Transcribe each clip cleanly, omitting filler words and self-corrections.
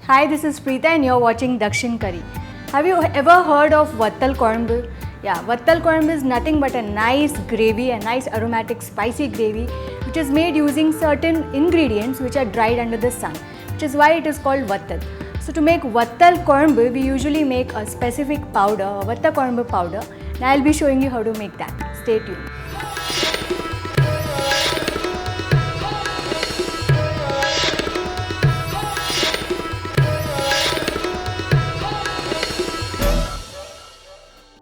Hi, this is Preetha and you're watching Dakshin Curry. Have you ever heard of Vathal Kuzhambu? Yeah, Vathal Kuzhambu is nothing but a nice gravy, a nice aromatic spicy gravy which is made using certain ingredients which are dried under the sun, which is why it is called Vathal. So to make Vathal Kuzhambu, we usually make a specific powder, a Vathal Kuzhambu powder. Now I'll be showing you how to make that. Stay tuned.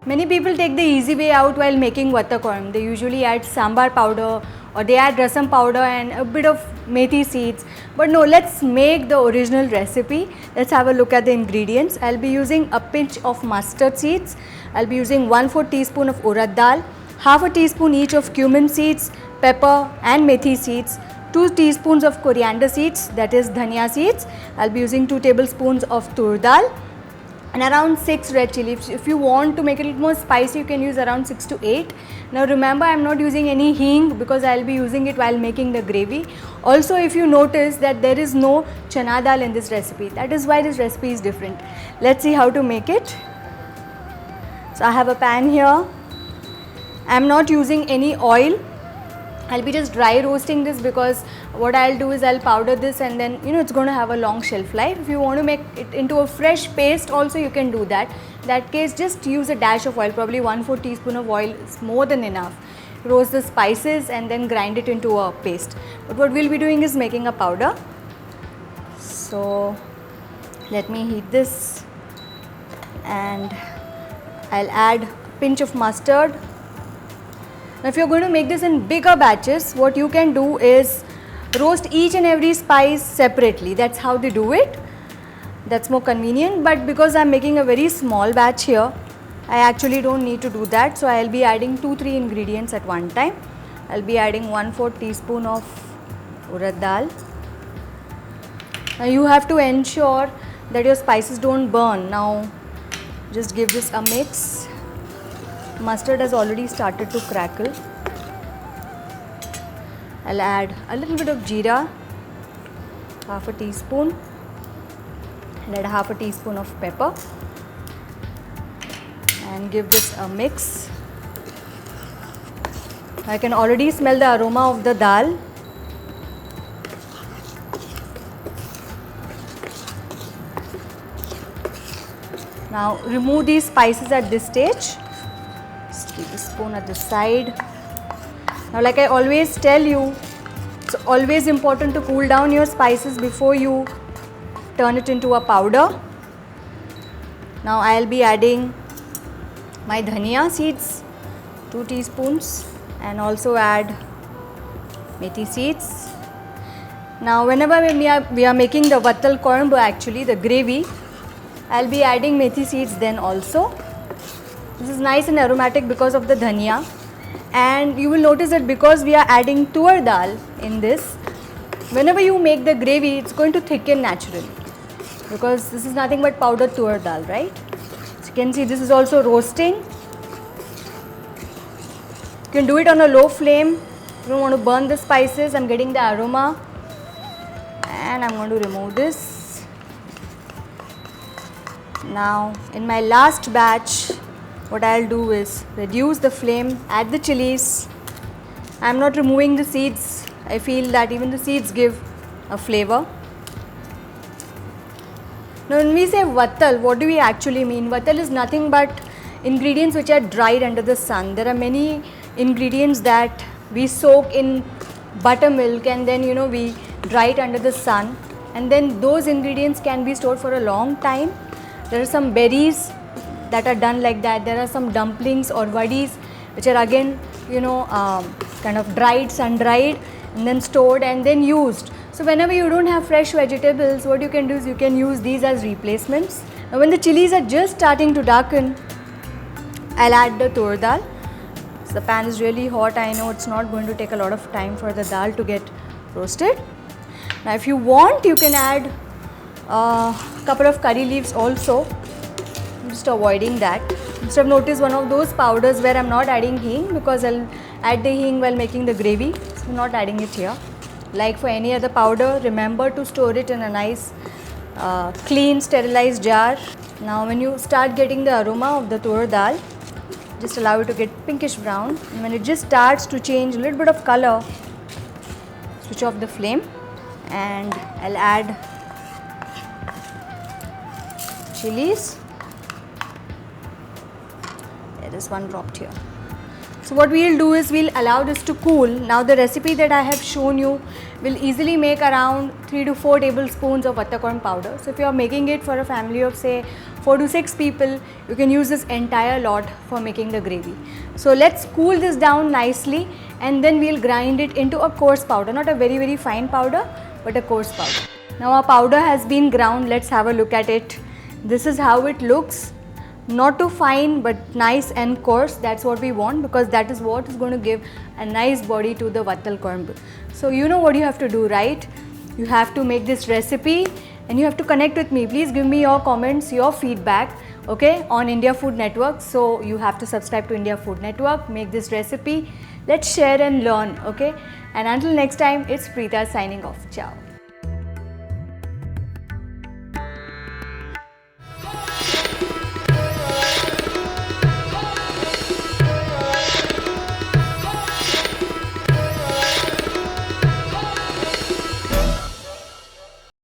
Many people take the easy way out while making Vathal Kuzhambu. They usually add sambar powder or they add rasam powder and a bit of methi seeds. But no, let's make the original recipe. Let's have a look at the ingredients. I'll be using a pinch of mustard seeds. I'll be using 1/4 teaspoon of urad dal, half a teaspoon each of cumin seeds, pepper and methi seeds, 2 teaspoons of coriander seeds, that is dhania seeds. I'll be using 2 tablespoons of tur dal, and around 6 red chillies. If you want to make it a little more spicy, you can use around 6 to 8. Now remember, I am not using any hing because I will be using it while making the gravy. Also, if you notice that there is no chana dal in this recipe, that is why this recipe is different. Let's see how to make it. So I have a pan here. I am not using any oil. I'll be just dry roasting this because what I'll do is I'll powder this and then it's going to have a long shelf life. If you want to make it into a fresh paste also, you can do that. In that case, just use a dash of oil, probably 1/4 teaspoon of oil is more than enough. Roast the spices and then grind it into a paste. But what we'll be doing is making a powder. So let me heat this and I'll add a pinch of mustard. Now if you're going to make this in bigger batches, what you can do is roast each and every spice separately. That's how they do it. That's more convenient, but because I'm making a very small batch here, I actually don't need to do that. So I'll be adding 2-3 ingredients at one time. I'll be adding 1/4 teaspoon of urad dal. Now you have to ensure that your spices don't burn. Now just give this a mix. Mustard has already started to crackle. I'll add a little bit of jeera, half a teaspoon, and add half a teaspoon of pepper and give this a mix. I can already smell the aroma of the dal. Now remove these spices at this stage. Keep the spoon at the side. Now like I always tell you, it's always important to cool down your spices before you turn it into a powder. Now I'll be adding my dhania seeds, 2 teaspoons, and also add methi seeds. Now whenever we are making the Vathal Kuzhambu, actually the gravy, I'll be adding methi seeds then also. This is nice and aromatic because of the dhania, and you will notice that because we are adding tur dal in this, whenever you make the gravy, it's going to thicken naturally because this is nothing but powdered tur dal, right? So you can see this is also roasting. You can do it on a low flame. You don't want to burn the spices. I'm getting the aroma and I'm going to remove this. Now in my last batch, what I'll do is reduce the flame, add the chilies. I'm not removing the seeds. I feel that even the seeds give a flavor. Now when we say Vathal, what do we actually mean? Vathal is nothing but ingredients which are dried under the sun. There are many ingredients that we soak in buttermilk and then we dry it under the sun, and then those ingredients can be stored for a long time. There are some berries that are done like that. There are some dumplings or vadis which are again kind of dried, sun dried, and then stored and then used. So whenever you don't have fresh vegetables, what you can do is you can use these as replacements. Now when the chilies are just starting to darken, I'll add the tur dal. So the pan is really hot. I know it's not going to take a lot of time for the dal to get roasted. Now if you want, you can add a couple of curry leaves also. I'm just avoiding that. You must have noticed one of those powders where I'm not adding hing because I'll add the hing while making the gravy. So I'm not adding it here. Like for any other powder, remember to store it in a nice clean sterilized jar. Now when you start getting the aroma of the tur dal, just allow it to get pinkish brown, and when it just starts to change a little bit of color, switch off the flame, and I'll add chillies. There is one dropped here. So what we'll do is we'll allow this to cool. Now the recipe that I have shown you will easily make around 3 to 4 tablespoons of vattakon powder. So if you are making it for a family of say 4 to 6 people, you can use this entire lot for making the gravy. So let's cool this down nicely, and then we'll grind it into a coarse powder, not a very fine powder, but a coarse powder. Now our powder has been ground. Let's have a look at it. This is how it looks. Not too fine but nice and coarse. That's what we want, because that is what is going to give a nice body to the Vathal Kuzhambu. So you know what you have to do, right? You have to make this recipe and you have to connect with me. Please give me your comments, your feedback, okay, on India Food Network. So you have to subscribe to India Food Network, make this recipe. Let's share and learn, okay? And until next time, it's Preetha signing off. Ciao.